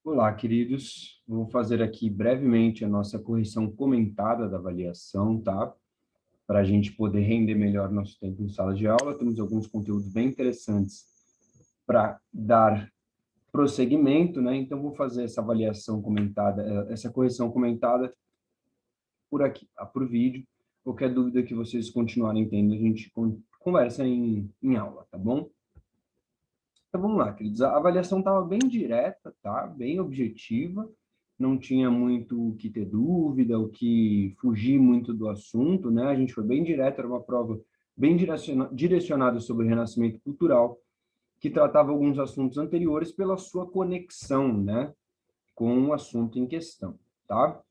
Olá, queridos. Vou fazer aqui brevemente a nossa correção comentada da avaliação, tá? Para a gente poder render melhor nosso tempo em sala de aula. Temos alguns conteúdos bem interessantes para dar prosseguimento, né? Então, vou fazer essa avaliação comentada, essa correção comentada por aqui, tá? Por vídeo. Qualquer dúvida que vocês continuarem tendo, a gente conversa em aula, tá bom? Então, vamos lá, queridos. A avaliação estava bem direta, tá? Bem objetiva, não tinha muito o que ter dúvida, o que fugir muito do assunto, né? A gente foi bem direto, era uma prova bem direcionada sobre o renascimento cultural, que tratava alguns assuntos anteriores pela sua conexão, né, com o assunto em questão, tá?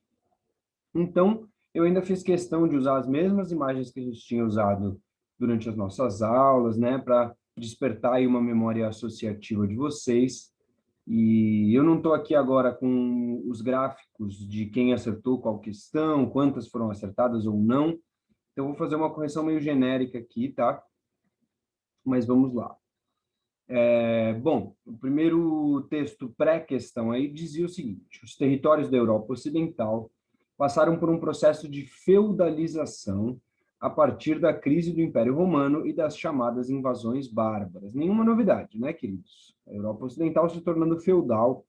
Então, eu ainda fiz questão de usar as mesmas imagens que a gente tinha usado durante as nossas aulas, né, para despertar aí uma memória associativa de vocês. E eu não estou aqui agora com os gráficos de quem acertou qual questão, quantas foram acertadas ou não. Então, eu vou fazer uma correção meio genérica aqui, tá? Mas vamos lá. Bom, o primeiro texto pré-questão aí dizia o seguinte: os territórios da Europa Ocidental passaram por um processo de feudalização a partir da crise do Império Romano e das chamadas invasões bárbaras. Nenhuma novidade, né, queridos? A Europa Ocidental se tornando feudal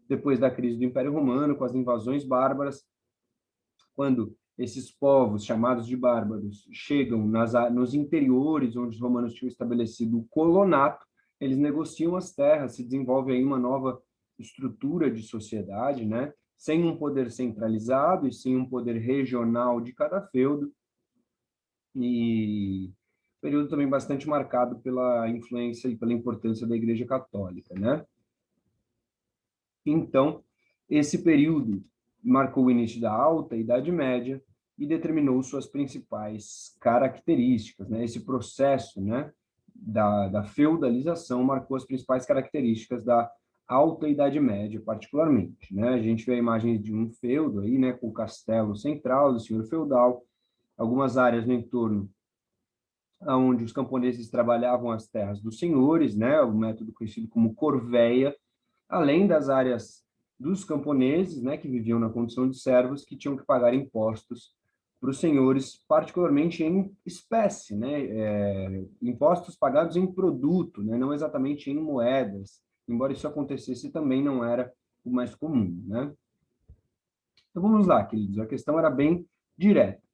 depois da crise do Império Romano, com as invasões bárbaras, quando esses povos, chamados de bárbaros, chegam nos interiores, onde os romanos tinham estabelecido o colonato, eles negociam as terras, se desenvolve aí uma nova estrutura de sociedade, né? Sem um poder centralizado e sem um poder regional de cada feudo, e período também bastante marcado pela influência e pela importância da Igreja Católica, né? Então, esse período marcou o início da Alta Idade Média e determinou suas principais características, né? Esse processo, né, da feudalização marcou as principais características da Alta Idade Média, particularmente, né? A gente vê a imagem de um feudo aí, né, com o castelo central do senhor feudal, algumas áreas no entorno onde os camponeses trabalhavam as terras dos senhores, né, o método conhecido como corveia, além das áreas dos camponeses, né, que viviam na condição de servos, que tinham que pagar impostos para os senhores, particularmente em espécie, né, impostos pagados em produto, né, não exatamente em moedas, embora isso acontecesse também não era o mais comum, né. Então vamos lá, queridos, a questão era bem direta.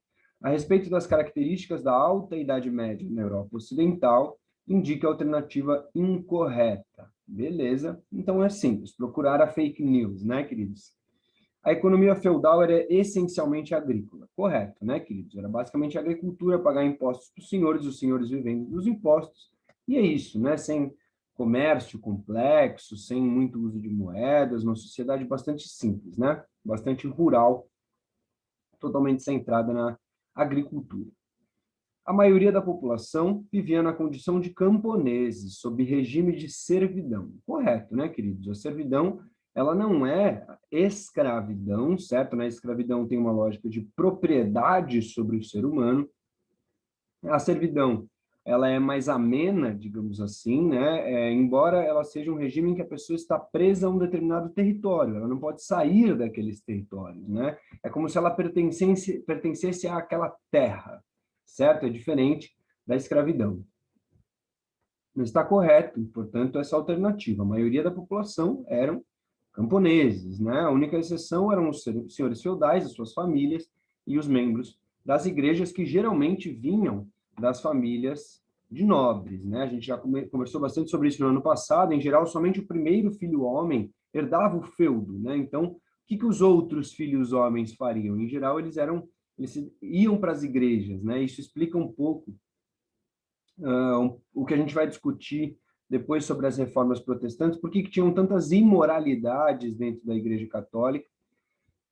A respeito das características da Alta Idade Média na Europa Ocidental, indica a alternativa incorreta. Beleza? Então é simples, procurar a fake news, né, queridos? A economia feudal era essencialmente agrícola. Correto, né, queridos? Era basicamente agricultura, pagar impostos para os senhores vivendo dos impostos, e é isso, né? Sem comércio complexo, sem muito uso de moedas, uma sociedade bastante simples, né? Bastante rural, totalmente centrada na agricultura. A maioria da população vivia na condição de camponeses, sob regime de servidão. Correto, né, queridos? A servidão, ela não é escravidão, certo? A escravidão tem uma lógica de propriedade sobre o ser humano. A servidão, ela é mais amena, digamos assim, né? Embora ela seja um regime em que a pessoa está presa a um determinado território, ela não pode sair daqueles territórios, né? É como se ela pertencesse àquela terra, certo? É diferente da escravidão. Não está correto, portanto, essa alternativa. A maioria da população eram camponeses, né? A única exceção eram os senhores feudais, as suas famílias, e os membros das igrejas, que geralmente vinham das famílias de nobres, né? A gente já conversou bastante sobre isso no ano passado. Em geral, somente o primeiro filho homem herdava o feudo, né? Então, o que os outros filhos homens fariam? Em geral, eles iam para as igrejas, né? Isso explica um pouco o que a gente vai discutir depois sobre as reformas protestantes, por que tinham tantas imoralidades dentro da Igreja Católica,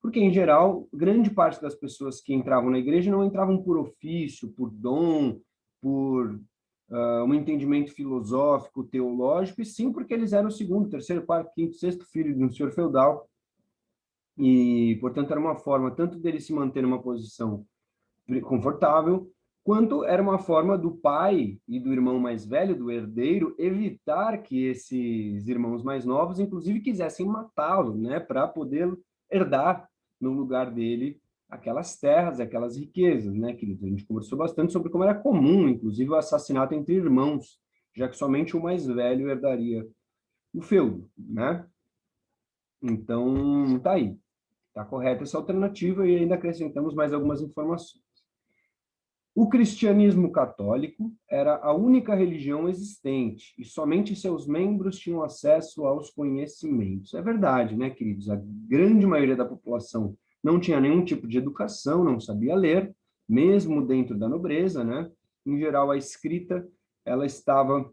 porque, em geral, grande parte das pessoas que entravam na igreja não entravam por ofício, por dom, por um entendimento filosófico, teológico, e sim porque eles eram o segundo, terceiro, quarto, quinto, sexto filho de um senhor feudal, e, portanto, era uma forma tanto dele se manter numa posição confortável, quanto era uma forma do pai e do irmão mais velho, do herdeiro, evitar que esses irmãos mais novos, inclusive, quisessem matá-lo, né, para poder herdar no lugar dele aquelas terras, aquelas riquezas, né, querido? A gente conversou bastante sobre como era comum, inclusive, o assassinato entre irmãos, já que somente o mais velho herdaria o feudo, né? Então, tá aí. Tá correta essa alternativa e ainda acrescentamos mais algumas informações. O cristianismo católico era a única religião existente e somente seus membros tinham acesso aos conhecimentos. É verdade, né, queridos? A grande maioria da população não tinha nenhum tipo de educação, não sabia ler, mesmo dentro da nobreza, né? Em geral, a escrita ela estava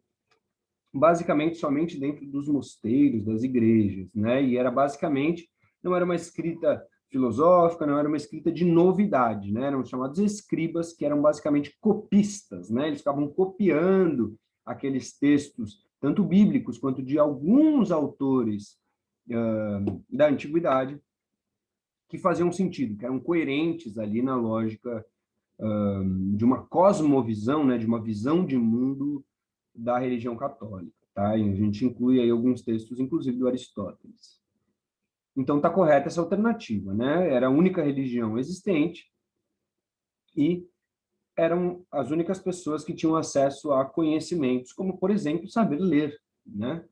basicamente somente dentro dos mosteiros, das igrejas, né? E era basicamente, não era uma escrita filosófica, não era uma escrita de novidade, né? Eram chamados escribas, que eram basicamente copistas, né? Eles ficavam copiando aqueles textos, tanto bíblicos quanto de alguns autores da antiguidade, que faziam sentido, que eram coerentes ali na lógica de uma cosmovisão, né? De uma visão de mundo da religião católica, tá? E a gente inclui aí alguns textos, inclusive do Aristóteles. Então, está correta essa alternativa, né? Era a única religião existente e eram as únicas pessoas que tinham acesso a conhecimentos, como, por exemplo, saber ler, né?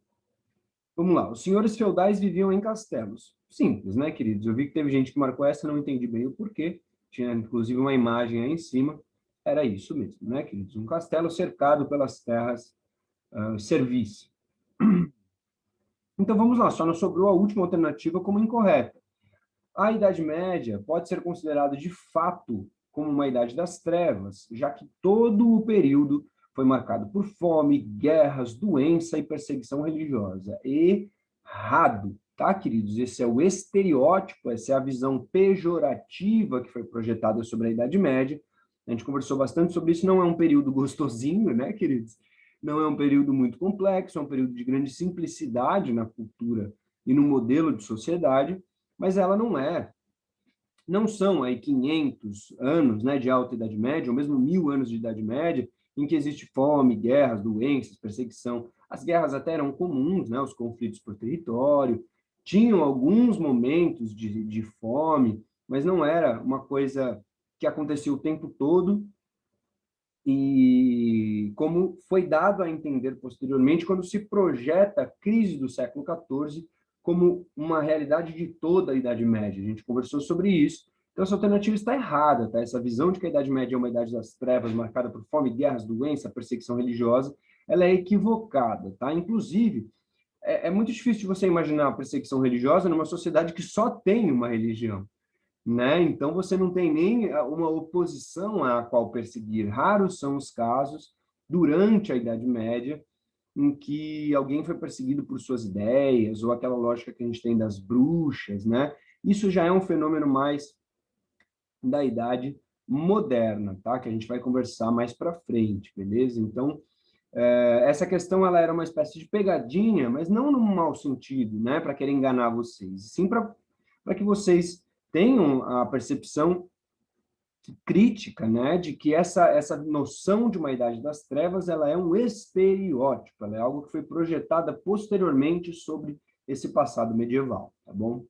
Vamos lá, os senhores feudais viviam em castelos. Simples, né, queridos? Eu vi que teve gente que marcou essa, não entendi bem o porquê. Tinha, inclusive, uma imagem aí em cima. Era isso mesmo, né, queridos? Um castelo cercado pelas terras servis. Então, vamos lá, só nos sobrou a última alternativa como incorreta. A Idade Média pode ser considerada, de fato, como uma Idade das Trevas, já que todo o período foi marcado por fome, guerras, doença e perseguição religiosa. Errado, tá, queridos? Esse é o estereótipo, essa é a visão pejorativa que foi projetada sobre a Idade Média. A gente conversou bastante sobre isso, não é um período gostosinho, né, queridos? Não é um período muito complexo, é um período de grande simplicidade na cultura e no modelo de sociedade, mas ela não são aí 500 anos, né, de alta Idade Média, ou mesmo 1000 anos de Idade Média, em que existe fome, guerras, doenças, perseguição. As guerras até eram comuns, né, os conflitos por território, tinham alguns momentos de fome, mas não era uma coisa que acontecia o tempo todo, e como foi dado a entender posteriormente, quando se projeta a crise do século XIV como uma realidade de toda a Idade Média. A gente conversou sobre isso. Então, essa alternativa está errada, tá? Essa visão de que a Idade Média é uma idade das trevas, marcada por fome, guerras, doença, perseguição religiosa, ela é equivocada, tá? Inclusive, é muito difícil de você imaginar a perseguição religiosa numa sociedade que só tem uma religião, né? Então você não tem nem uma oposição à qual perseguir. Raros são os casos durante a Idade Média em que alguém foi perseguido por suas ideias ou aquela lógica que a gente tem das bruxas, né? Isso já é um fenômeno mais da Idade Moderna, tá? Que a gente vai conversar mais para frente, beleza? Então, essa questão ela era uma espécie de pegadinha, mas não num mau sentido, né? Para querer enganar vocês, sim para que vocês tenham a percepção crítica, né, de que essa noção de uma idade das trevas, ela é um estereótipo, ela é algo que foi projetada posteriormente sobre esse passado medieval, tá bom?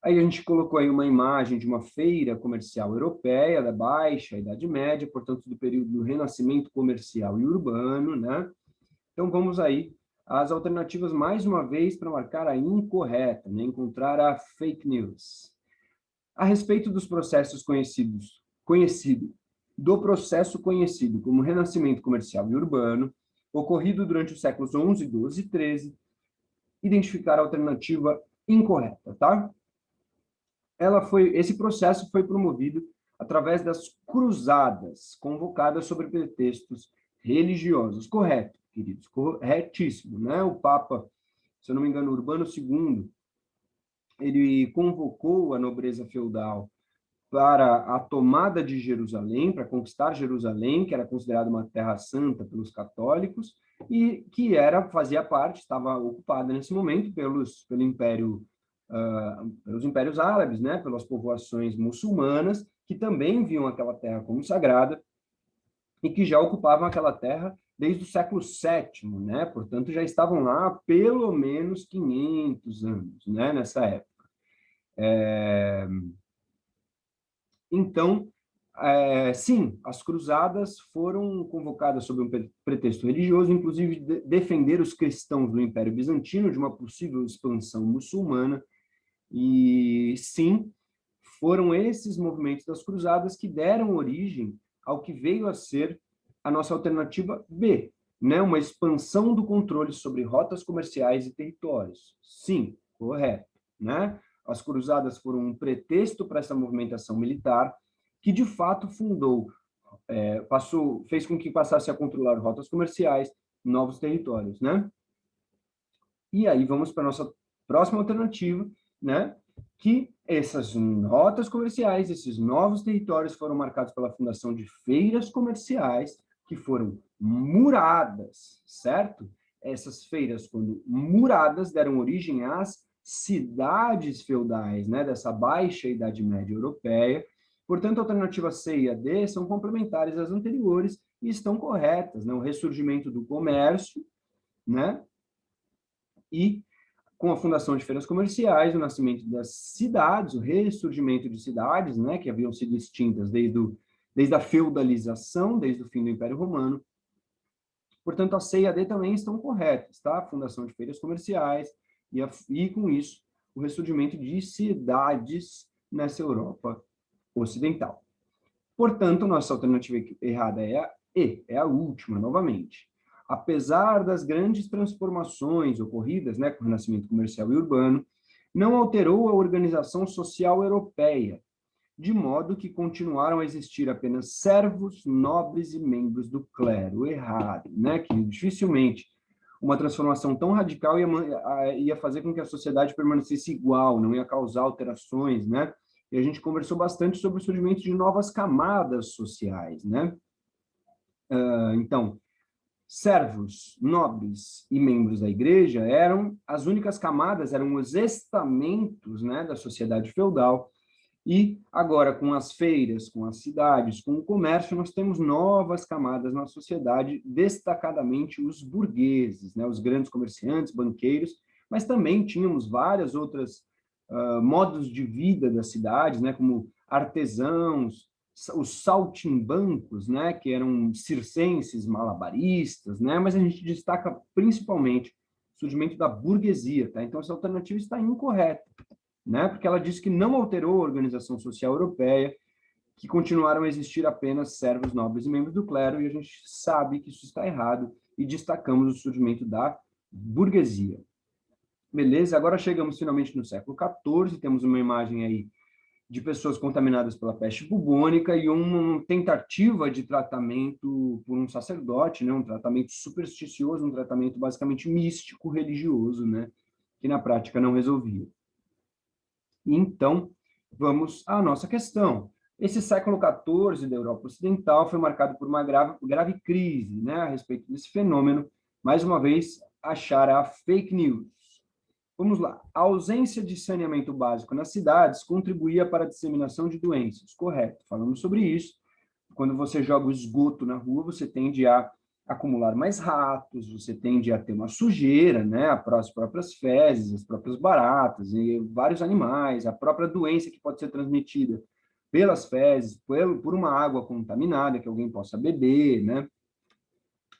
Aí a gente colocou aí uma imagem de uma feira comercial europeia da Baixa Idade Média, portanto do período do Renascimento comercial e urbano, né? Então vamos aí às alternativas mais uma vez para marcar a incorreta, né? Encontrar a fake news. A respeito dos processos do processo conhecido como renascimento comercial e urbano, ocorrido durante os séculos XI, XII e XIII, identificar a alternativa incorreta, tá? Esse processo foi promovido através das cruzadas, convocadas sobre pretextos religiosos. Correto, queridos, corretíssimo, né? O Papa, se eu não me engano, Urbano II, ele convocou a nobreza feudal para a tomada de Jerusalém, para conquistar Jerusalém, que era considerada uma terra santa pelos católicos, e que fazia parte, estava ocupada nesse momento pelos impérios árabes, né, pelas povoações muçulmanas, que também viam aquela terra como sagrada e que já ocupavam aquela terra desde o século VII, né? Portanto, já estavam lá há pelo menos 500 anos, né? Nessa época. Então, sim, as cruzadas foram convocadas sob um pretexto religioso, inclusive defender os cristãos do Império Bizantino de uma possível expansão muçulmana, e sim, foram esses movimentos das cruzadas que deram origem ao que veio a ser a nossa alternativa B, né? Uma expansão do controle sobre rotas comerciais e territórios. Sim, correto, né? As cruzadas foram um pretexto para essa movimentação militar que de fato fez com que passasse a controlar rotas comerciais, novos territórios, né? E aí vamos para a nossa próxima alternativa, né? Que essas rotas comerciais, esses novos territórios foram marcados pela fundação de feiras comerciais que foram muradas, certo? Essas feiras, quando muradas, deram origem às cidades feudais, né? Dessa baixa Idade Média europeia. Portanto, a alternativa C e a D são complementares às anteriores e estão corretas, né? O ressurgimento do comércio, né? E com a fundação de feiras comerciais, o nascimento das cidades, o ressurgimento de cidades, né, que haviam sido extintas desde a feudalização, desde o fim do Império Romano. Portanto, a C e a D também estão corretas, tá? A fundação de feiras comerciais e com isso, o ressurgimento de cidades nessa Europa ocidental. Portanto, nossa alternativa errada é a E, é a última, novamente. Apesar das grandes transformações ocorridas, né, com o renascimento comercial e urbano, não alterou a organização social europeia, de modo que continuaram a existir apenas servos, nobres e membros do clero. Errado, né? Que dificilmente uma transformação tão radical ia fazer com que a sociedade permanecesse igual, não ia causar alterações, né? E a gente conversou bastante sobre o surgimento de novas camadas sociais, né? Então, servos, nobres e membros da igreja eram as únicas camadas, eram os estamentos, né, da sociedade feudal. E agora, com as feiras, com as cidades, com o comércio, nós temos novas camadas na sociedade, destacadamente os burgueses, né, os grandes comerciantes, banqueiros, mas também tínhamos várias outras modos de vida das cidades, né, como artesãos, os saltimbancos, né, que eram circenses, malabaristas, né, mas a gente destaca principalmente o surgimento da burguesia, tá? Então, essa alternativa está incorreta, né, porque ela diz que não alterou a organização social europeia, que continuaram a existir apenas servos, nobres e membros do clero, e a gente sabe que isso está errado, e destacamos o surgimento da burguesia. Beleza? Agora chegamos finalmente no século XIV, temos uma imagem aí de pessoas contaminadas pela peste bubônica e uma tentativa de tratamento por um sacerdote, né, um tratamento supersticioso, um tratamento basicamente místico, religioso, né, que na prática não resolvia. Então, vamos à nossa questão. Esse século XIV da Europa Ocidental foi marcado por uma grave crise, né, a respeito desse fenômeno. Mais uma vez, achar a fake news. Vamos lá. A ausência de saneamento básico nas cidades contribuía para a disseminação de doenças. Correto. Falamos sobre isso. Quando você joga o esgoto na rua, você tende a acumular mais ratos, você tende a ter uma sujeira, né? As próprias fezes, as próprias baratas e vários animais, a própria doença que pode ser transmitida pelas fezes, por uma água contaminada que alguém possa beber, né?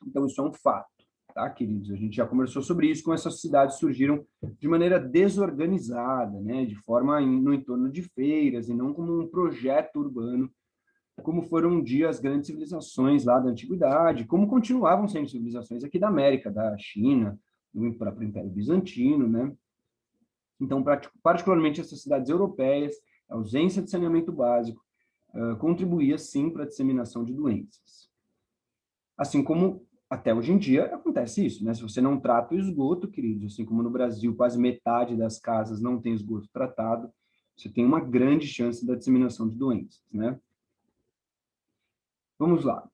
Então, isso é um fato. Tá, queridos? A gente já conversou sobre isso, como essas cidades surgiram de maneira desorganizada, né, de forma no entorno de feiras, e não como um projeto urbano, como foram um dia as grandes civilizações lá da antiguidade, como continuavam sendo civilizações aqui da América, da China, do próprio Império Bizantino, né? Então, particularmente essas cidades europeias, a ausência de saneamento básico contribuía, sim, para a disseminação de doenças. Assim como até hoje em dia acontece isso, né? Se você não trata o esgoto, queridos, assim como no Brasil quase metade das casas não tem esgoto tratado, você tem uma grande chance da disseminação de doenças, né? Vamos lá.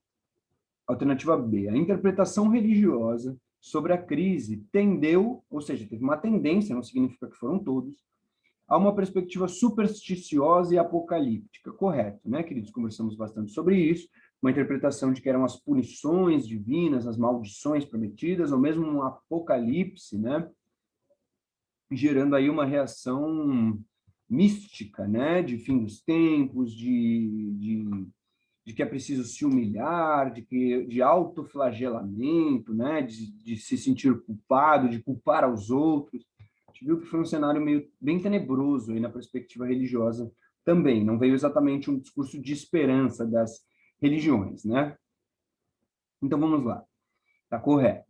Alternativa B. A interpretação religiosa sobre a crise tendeu, ou seja, teve uma tendência, não significa que foram todos, a uma perspectiva supersticiosa e apocalíptica. Correto, né, queridos? Conversamos bastante sobre isso, uma interpretação de que eram as punições divinas, as maldições prometidas, ou mesmo um apocalipse, né, gerando aí uma reação mística, né, de fim dos tempos, de que é preciso se humilhar, de autoflagelamento, né, de se sentir culpado, de culpar aos outros. A gente viu que foi um cenário meio bem tenebroso aí na perspectiva religiosa também. Não veio exatamente um discurso de esperança das religiões, né? Então vamos lá. Está correto.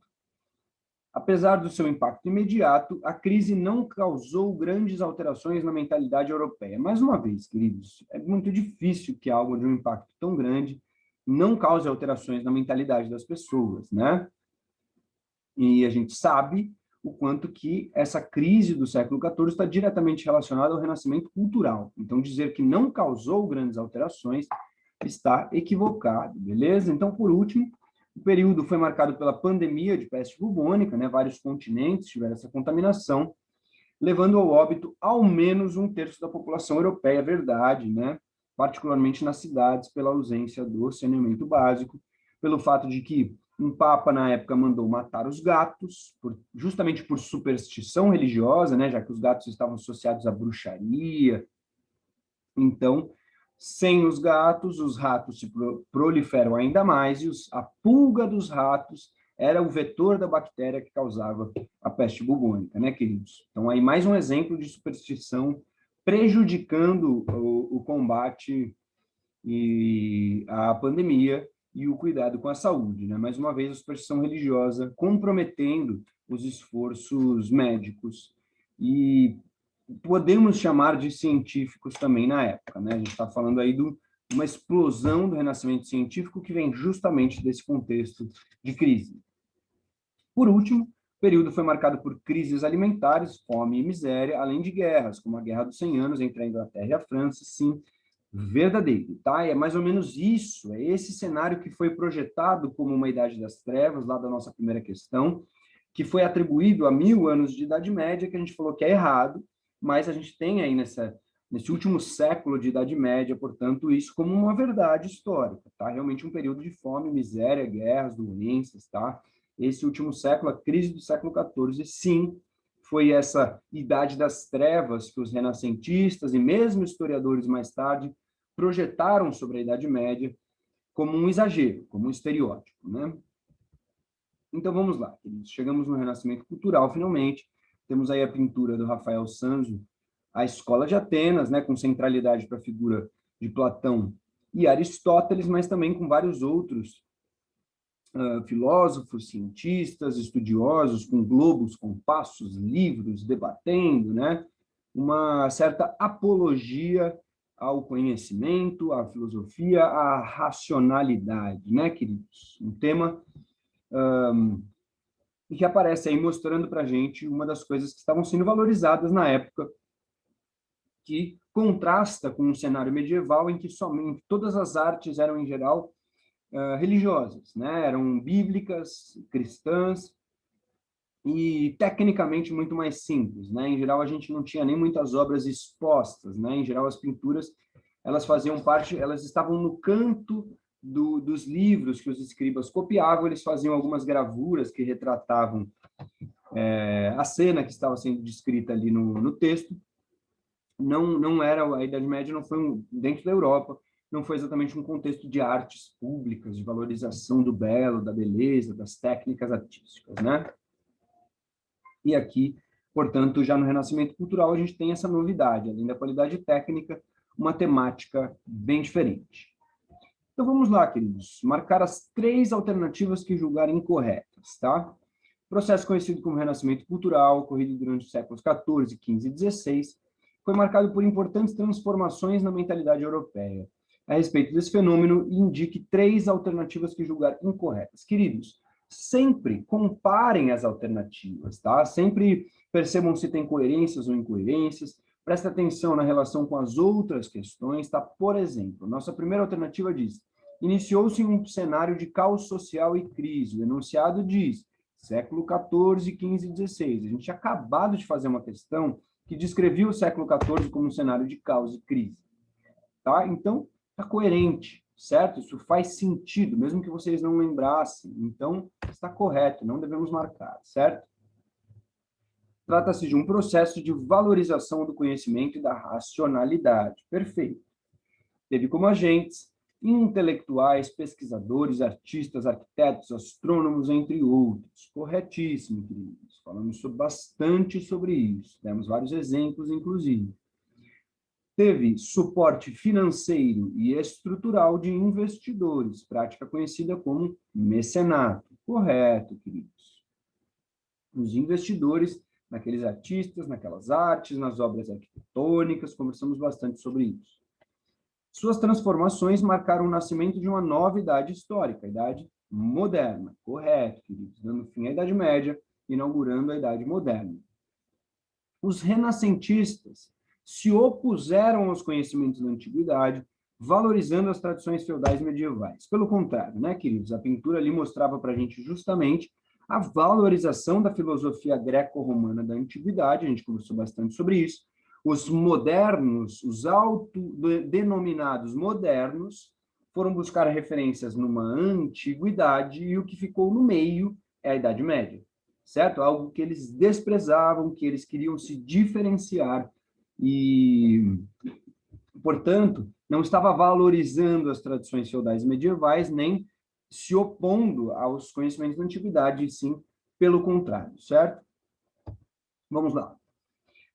Apesar do seu impacto imediato, a crise não causou grandes alterações na mentalidade europeia. Mais uma vez, queridos, é muito difícil que algo de um impacto tão grande não cause alterações na mentalidade das pessoas, né? E a gente sabe o quanto que essa crise do século XIV está diretamente relacionada ao renascimento cultural. Então, dizer que não causou grandes alterações está equivocado, beleza? Então, por último, o período foi marcado pela pandemia de peste bubônica, né? Vários continentes tiveram essa contaminação, levando ao óbito ao menos um terço da população europeia, verdade, né? Particularmente nas cidades, pela ausência do saneamento básico, pelo fato de que um papa, na época, mandou matar os gatos, justamente por superstição religiosa, né? Já que os gatos estavam associados à bruxaria. Então, sem os gatos, os ratos se proliferam ainda mais, e a pulga dos ratos era o vetor da bactéria que causava a peste bubônica, né, queridos? Então, aí mais um exemplo de superstição prejudicando o combate e a pandemia e o cuidado com a saúde, né? Mais uma vez, a superstição religiosa comprometendo os esforços médicos e podemos chamar de científicos também na época, né? A gente está falando aí de uma explosão do renascimento científico que vem justamente desse contexto de crise. Por último, o período foi marcado por crises alimentares, fome e miséria, além de guerras, como a Guerra dos 100 Anos entre a Inglaterra e a França, sim, verdadeiro, tá? E é mais ou menos isso, é esse cenário que foi projetado como uma Idade das Trevas, lá da nossa primeira questão, que foi atribuído a 1000 anos de Idade Média, que a gente falou que é errado, mas a gente tem aí nesse último século de Idade Média, portanto, isso como uma verdade histórica, tá? Realmente um período de fome, miséria, guerras, doenças, tá? Esse último século, a crise do século XIV, sim, foi essa idade das trevas que os renascentistas e mesmo historiadores mais tarde projetaram sobre a Idade Média como um exagero, como um estereótipo, né? Então vamos lá, queridos. Chegamos no Renascimento Cultural, finalmente. Temos aí a pintura do Rafael Sanzio, a Escola de Atenas, né, com centralidade para a figura de Platão e Aristóteles, mas também com vários outros filósofos, cientistas, estudiosos, com globos, compassos, livros, debatendo, né, uma certa apologia ao conhecimento, à filosofia, à racionalidade, né, queridos? Um tema que aparece aí mostrando para a gente uma das coisas que estavam sendo valorizadas na época, que contrasta com um cenário medieval em que somente todas as artes eram, em geral, religiosas, né? Eram bíblicas, cristãs e tecnicamente muito mais simples, né? Em geral, a gente não tinha nem muitas obras expostas, né? Em geral, as pinturas, elas faziam parte, elas estavam no canto dos livros que os escribas copiavam, eles faziam algumas gravuras que retratavam a cena que estava sendo descrita ali no texto. Não era, a Idade Média não foi dentro da Europa, não foi exatamente um contexto de artes públicas, de valorização do belo, da beleza, das técnicas artísticas, né? E aqui, portanto, já no Renascimento Cultural, a gente tem essa novidade, além da qualidade técnica, uma temática bem diferente. Então, vamos lá, queridos, marcar as 3 alternativas que julgarem incorretas, tá? Processo conhecido como Renascimento Cultural, ocorrido durante os séculos XIV, XV e XVI, foi marcado por importantes transformações na mentalidade europeia. A respeito desse fenômeno, indique 3 alternativas que julgar incorretas. Queridos, sempre comparem as alternativas, tá? Sempre percebam se tem coerências ou incoerências, preste atenção na relação com as outras questões, tá? Por exemplo, nossa primeira alternativa diz: iniciou-se um cenário de caos social e crise. O enunciado diz: século XIV, XV e XVI. A gente tinha acabado de fazer uma questão que descrevia o século XIV como um cenário de caos e crise. Tá? Então, está coerente, certo? Isso faz sentido, mesmo que vocês não lembrassem. Então, está correto, não devemos marcar, certo? Trata-se de um processo de valorização do conhecimento e da racionalidade. Perfeito. Teve como agentes intelectuais, pesquisadores, artistas, arquitetos, astrônomos, entre outros. Corretíssimo, queridos. Falamos bastante sobre isso. Demos vários exemplos, inclusive. Teve suporte financeiro e estrutural de investidores, prática conhecida como mecenato. Correto, queridos. Os investidores naqueles artistas, naquelas artes, nas obras arquitetônicas, conversamos bastante sobre isso. Suas transformações marcaram o nascimento de uma nova idade histórica, a Idade Moderna. Correto, queridos, dando fim à Idade Média, inaugurando a Idade Moderna. Os renascentistas se opuseram aos conhecimentos da antiguidade, valorizando as tradições feudais medievais. Pelo contrário, né, queridos? A pintura ali mostrava para a gente justamente a valorização da filosofia greco-romana da antiguidade, a gente conversou bastante sobre isso. Os modernos, os autodenominados modernos, foram buscar referências numa antiguidade e o que ficou no meio é a Idade Média, certo? Algo que eles desprezavam, que eles queriam se diferenciar e, portanto, não estava valorizando as tradições feudais medievais, nem se opondo aos conhecimentos da antiguidade, e sim pelo contrário, certo? Vamos lá.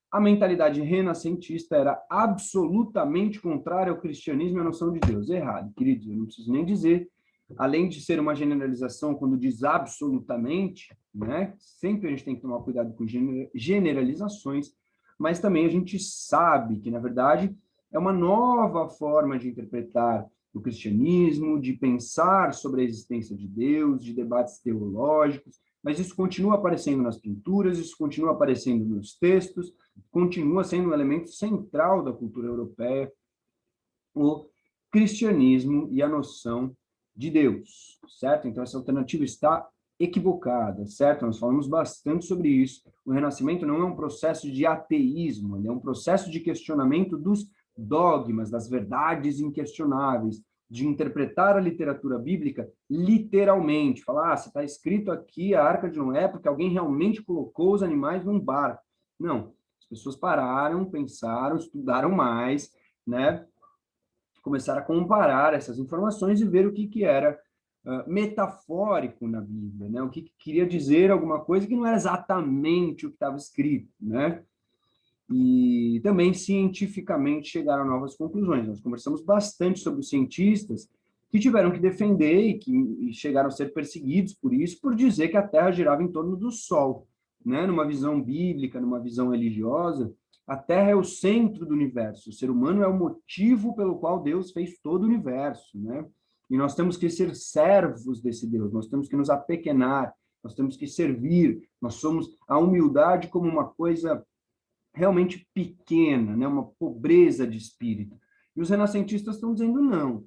A mentalidade renascentista era absolutamente contrária ao cristianismo e à noção de Deus. Errado, queridos, eu não preciso nem dizer. Além de ser uma generalização, quando diz absolutamente, né? Sempre a gente tem que tomar cuidado com generalizações, mas também a gente sabe que, na verdade, é uma nova forma de interpretar o cristianismo, de pensar sobre a existência de Deus, de debates teológicos, mas isso continua aparecendo nas pinturas, isso continua aparecendo nos textos, continua sendo um elemento central da cultura europeia, o cristianismo e a noção de Deus, certo? Então, essa alternativa está equivocada, certo? Nós falamos bastante sobre isso. O Renascimento não é um processo de ateísmo, ele é um processo de questionamento dos dogmas, das verdades inquestionáveis, de interpretar a literatura bíblica literalmente, falar, se está escrito aqui a Arca de Noé, porque alguém realmente colocou os animais num barco. Não, as pessoas pararam, pensaram, estudaram mais, né? Começaram a comparar essas informações e ver o que era metafórico na Bíblia, né? O que queria dizer alguma coisa que não era exatamente o que estava escrito, né? E também cientificamente chegaram a novas conclusões. Nós conversamos bastante sobre os cientistas que tiveram que defender e chegaram a ser perseguidos por isso, por dizer que a Terra girava em torno do Sol, né? Numa visão bíblica, numa visão religiosa, a Terra é o centro do universo, o ser humano é o motivo pelo qual Deus fez todo o universo, né? E nós temos que ser servos desse Deus, nós temos que nos apequenar, nós temos que servir, nós somos a humildade como uma coisa realmente pequena, né? Uma pobreza de espírito. E os renascentistas estão dizendo não,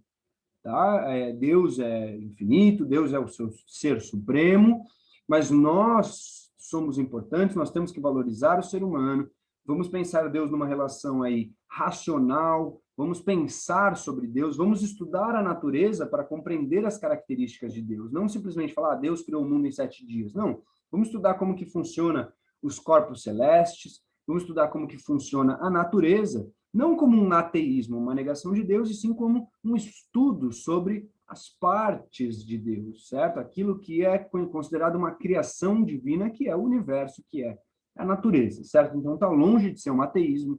tá? Deus é infinito, Deus é o seu ser supremo, mas nós somos importantes, nós temos que valorizar o ser humano, vamos pensar Deus numa relação aí racional, vamos pensar sobre Deus, vamos estudar a natureza para compreender as características de Deus, não simplesmente falar, Deus criou o mundo em 7 dias, não, vamos estudar como que funciona os corpos celestes, vamos estudar como que funciona a natureza, não como um ateísmo, uma negação de Deus, e sim como um estudo sobre as partes de Deus, certo? Aquilo que é considerado uma criação divina, que é o universo, que é a natureza, certo? Então, está longe de ser um ateísmo,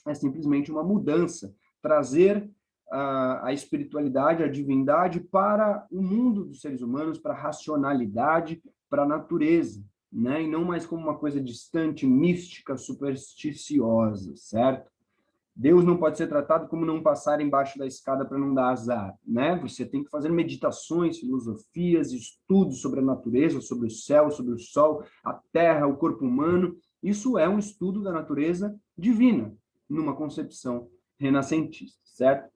é simplesmente uma mudança, trazer a espiritualidade, a divindade para o mundo dos seres humanos, para a racionalidade, para a natureza, né? E não mais como uma coisa distante, mística, supersticiosa, certo? Deus não pode ser tratado como não passar embaixo da escada para não dar azar, né? Você tem que fazer meditações, filosofias, estudos sobre a natureza, sobre o céu, sobre o sol, a terra, o corpo humano. Isso é um estudo da natureza divina, numa concepção renascentista, certo?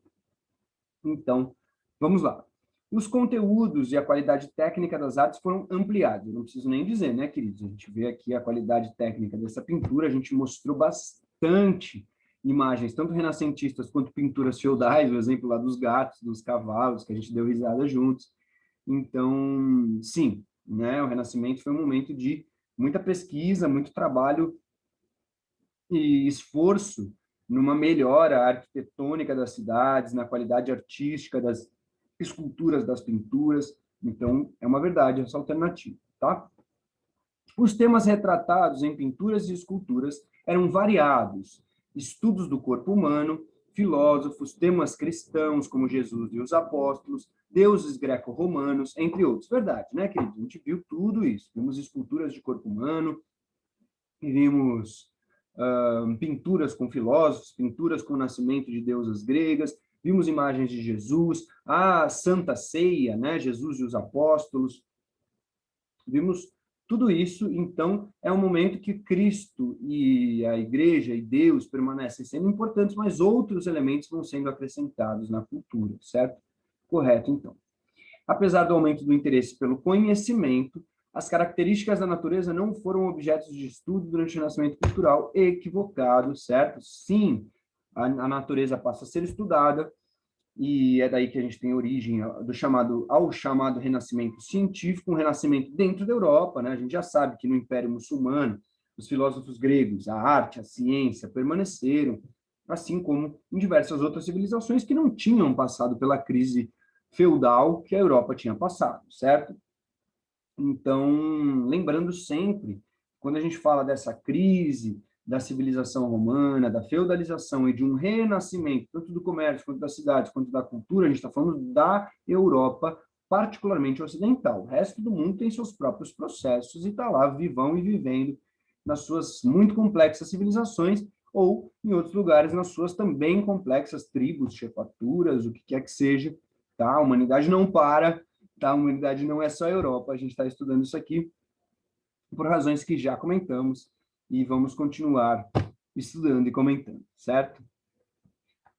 Então, vamos lá. Os conteúdos e a qualidade técnica das artes foram ampliados. Eu não preciso nem dizer, né, queridos? A gente vê aqui a qualidade técnica dessa pintura, a gente mostrou bastante imagens, tanto renascentistas quanto pinturas feudais, o exemplo lá dos gatos, dos cavalos, que a gente deu risada juntos. Então, sim, né, o Renascimento foi um momento de muita pesquisa, muito trabalho e esforço numa melhora arquitetônica das cidades, na qualidade artística das esculturas, das pinturas. Então, é uma verdade essa alternativa, tá? Os temas retratados em pinturas e esculturas eram variados: estudos do corpo humano, filósofos, temas cristãos, como Jesus e os apóstolos, deuses greco-romanos, entre outros. Verdade, né, querido? A gente viu tudo isso. Vimos esculturas de corpo humano, vimos pinturas com filósofos, pinturas com o nascimento de deusas gregas, vimos imagens de Jesus, a Santa Ceia, né, Jesus e os apóstolos, vimos tudo isso. Então, é um momento que Cristo e a Igreja e Deus permanecem sendo importantes, mas outros elementos vão sendo acrescentados na cultura, certo? Correto, então. Apesar do aumento do interesse pelo conhecimento, as características da natureza não foram objetos de estudo durante o Renascimento cultural. Equivocado, certo? Sim, a natureza passa a ser estudada, e é daí que a gente tem origem ao chamado Renascimento científico, um renascimento dentro da Europa, né? A gente já sabe que no Império Muçulmano, os filósofos gregos, a arte, a ciência permaneceram, assim como em diversas outras civilizações que não tinham passado pela crise feudal que a Europa tinha passado, certo? Então, lembrando sempre, quando a gente fala dessa crise da civilização romana, da feudalização e de um renascimento, tanto do comércio, quanto das cidades, quanto da cultura, a gente está falando da Europa, particularmente ocidental. O resto do mundo tem seus próprios processos e está lá vivão e vivendo nas suas muito complexas civilizações, ou em outros lugares nas suas também complexas tribos, chefaturas, o que quer que seja. Tá? A humanidade não para, tá? A humanidade não é só a Europa, a gente está estudando isso aqui por razões que já comentamos e vamos continuar estudando e comentando, certo?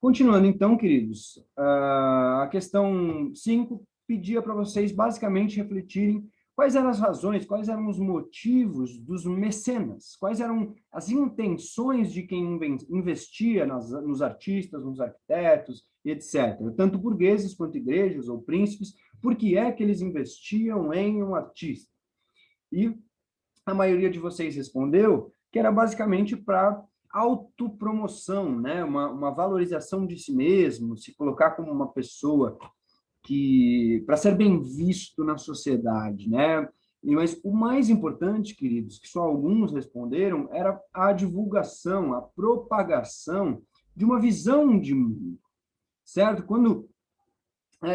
Continuando então, queridos, a questão 5 pedia para vocês basicamente refletirem quais eram as razões, quais eram os motivos dos mecenas, quais eram as intenções de quem investia nos artistas, nos arquitetos, etc. Tanto burgueses quanto igrejas ou príncipes, por que é que eles investiam em um artista? E a maioria de vocês respondeu que era basicamente para autopromoção, né? Uma valorização de si mesmo, se colocar como uma pessoa que para ser bem visto na sociedade, né? Mas o mais importante, queridos, que só alguns responderam, era a divulgação, a propagação de uma visão de mundo, certo? Quando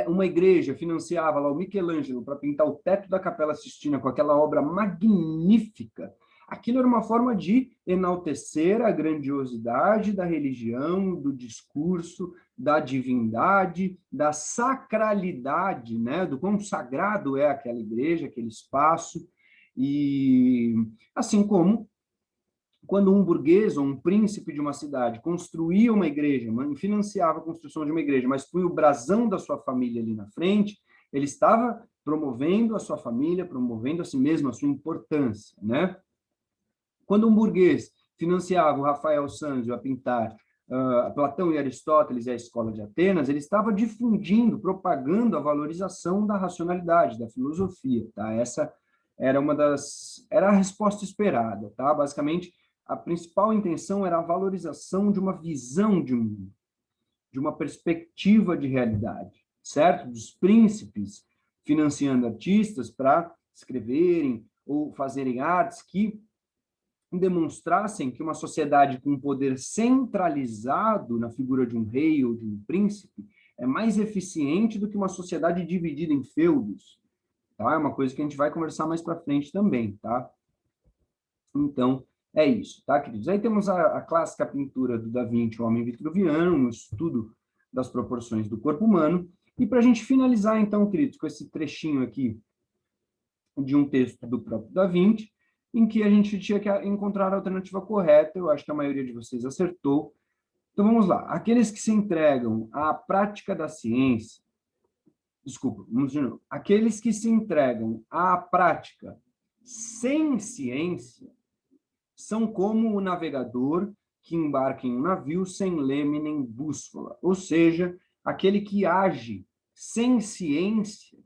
uma igreja financiava lá o Michelangelo para pintar o teto da Capela Sistina com aquela obra magnífica, aquilo era uma forma de enaltecer a grandiosidade da religião, do discurso, da divindade, da sacralidade, né? Do quão sagrado é aquela igreja, aquele espaço, e assim como quando um burguês ou um príncipe de uma cidade construía uma igreja, financiava a construção de uma igreja, mas punha o brasão da sua família ali na frente, ele estava promovendo a sua família, promovendo a si mesmo, a sua importância, né? Quando um burguês financiava o Rafael Sanzio a pintar Platão e Aristóteles e a Escola de Atenas, ele estava difundindo, propagando a valorização da racionalidade, da filosofia, tá? Essa era a resposta esperada, tá? Basicamente, a principal intenção era a valorização de uma visão de mundo, de uma perspectiva de realidade, certo? Dos príncipes financiando artistas para escreverem ou fazerem artes que demonstrassem que uma sociedade com poder centralizado na figura de um rei ou de um príncipe é mais eficiente do que uma sociedade dividida em feudos, tá? É uma coisa que a gente vai conversar mais para frente também, tá? Então, é isso, tá, queridos? Aí temos a clássica pintura do Da Vinci, o Homem Vitruviano, um estudo das proporções do corpo humano. E para a gente finalizar, então, queridos, com esse trechinho aqui de um texto do próprio Da Vinci, em que a gente tinha que encontrar a alternativa correta. Eu acho que a maioria de vocês acertou. Então, vamos lá. Aqueles que se entregam à prática da ciência Desculpa, vamos de novo. Aqueles que se entregam à prática sem ciência são como o navegador que embarca em um navio sem leme nem bússola. Ou seja, aquele que age sem ciência,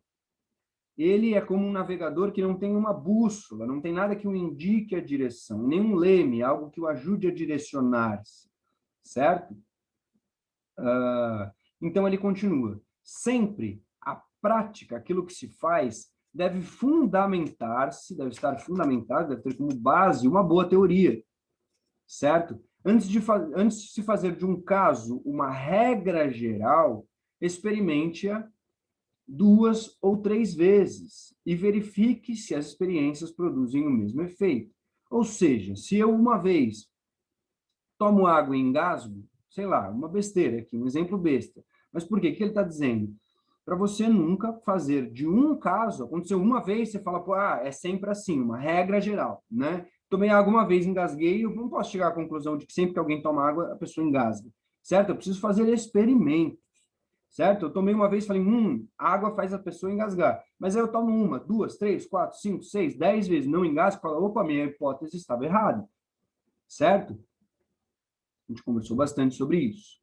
ele é como um navegador que não tem uma bússola, não tem nada que o indique a direção, nenhum leme, algo que o ajude a direcionar-se, certo? Então, ele continua. Sempre a prática, aquilo que se faz, deve fundamentar-se, deve estar fundamentado, deve ter como base uma boa teoria, certo? Antes de se fazer de um caso uma regra geral, experimente-a 2 ou 3 vezes e verifique se as experiências produzem o mesmo efeito. Ou seja, se eu uma vez tomo água e engasgo, sei lá, uma besteira aqui, um exemplo besta. Mas por quê? O que ele está dizendo? Para você nunca fazer de um caso, aconteceu uma vez, você fala, pô, é sempre assim, uma regra geral, né? Tomei água uma vez, engasguei, eu não posso chegar à conclusão de que sempre que alguém toma água, a pessoa engasga, certo? Eu preciso fazer experimentos, certo? Eu tomei uma vez e falei, a água faz a pessoa engasgar. Mas aí eu tomo 1, 2, 3, 4, 5, 6, 10 vezes, não engasgo, falo, opa, minha hipótese estava errada, certo? A gente conversou bastante sobre isso.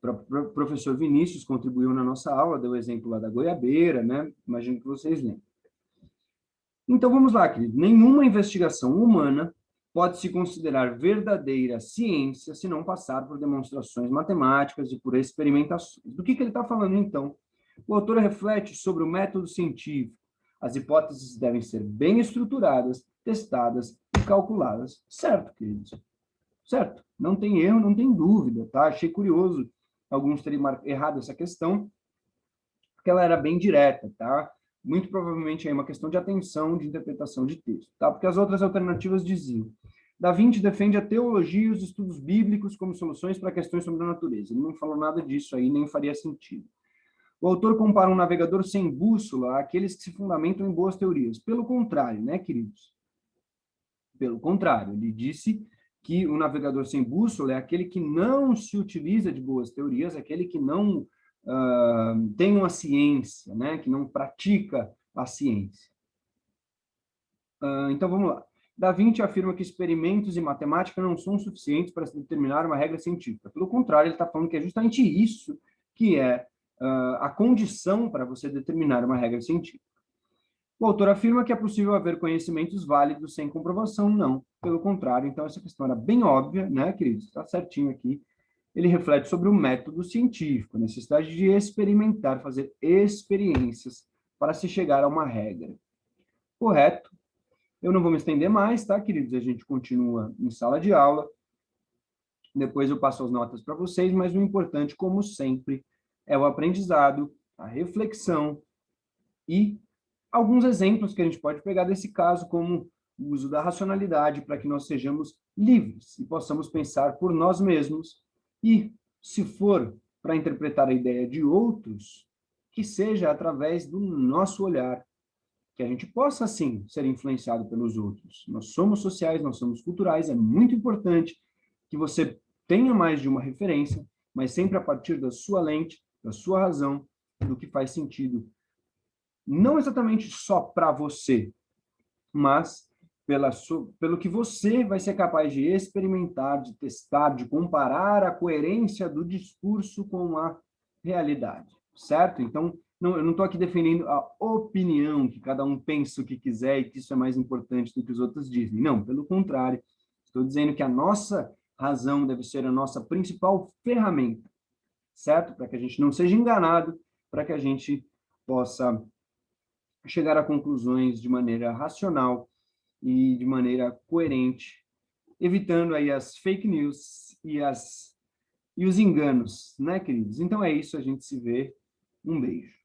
O professor Vinícius contribuiu na nossa aula, deu o exemplo lá da goiabeira, né? Imagino que vocês lembram. Então, vamos lá, querido. Nenhuma investigação humana pode se considerar verdadeira ciência se não passar por demonstrações matemáticas e por experimentações. Do que ele está falando, então? O autor reflete sobre o método científico. As hipóteses devem ser bem estruturadas, testadas e calculadas. Certo, queridos? Certo? Não tem erro, não tem dúvida, tá? Achei curioso alguns terem errado essa questão, porque ela era bem direta, tá? Muito provavelmente é uma questão de atenção, de interpretação de texto, tá? Porque as outras alternativas diziam: Da Vinci defende a teologia e os estudos bíblicos como soluções para questões sobre a natureza. Ele não falou nada disso aí, nem faria sentido. O autor compara um navegador sem bússola àqueles que se fundamentam em boas teorias. Pelo contrário, né, queridos? Pelo contrário, ele disse que o navegador sem bússola é aquele que não se utiliza de boas teorias, aquele que não tem uma ciência, né? Que não pratica a ciência. Então, vamos lá. Da Vinci afirma que experimentos e matemática não são suficientes para se determinar uma regra científica. Pelo contrário, ele está falando que é justamente isso que é a condição para você determinar uma regra científica. O autor afirma que é possível haver conhecimentos válidos sem comprovação. Não, pelo contrário. Então, essa questão era bem óbvia, né, queridos? Está certinho aqui. Ele reflete sobre o método científico, a necessidade de experimentar, fazer experiências para se chegar a uma regra. Correto? Eu não vou me estender mais, tá, queridos? A gente continua em sala de aula. Depois eu passo as notas para vocês, mas o importante, como sempre, é o aprendizado, a reflexão e alguns exemplos que a gente pode pegar desse caso, como o uso da racionalidade para que nós sejamos livres e possamos pensar por nós mesmos e, se for para interpretar a ideia de outros, que seja através do nosso olhar, que a gente possa, sim, ser influenciado pelos outros. Nós somos sociais, nós somos culturais, é muito importante que você tenha mais de uma referência, mas sempre a partir da sua lente, da sua razão, do que faz sentido não exatamente só para você, mas pelo que você vai ser capaz de experimentar, de testar, de comparar a coerência do discurso com a realidade, certo? Então, eu não estou aqui defendendo a opinião, que cada um pensa o que quiser e que isso é mais importante do que os outros dizem. Não, pelo contrário. Estou dizendo que a nossa razão deve ser a nossa principal ferramenta, certo? Para que a gente não seja enganado, para que a gente possa chegar a conclusões de maneira racional e de maneira coerente, evitando aí as fake news e os enganos, né, queridos? Então é isso, a gente se vê. Um beijo.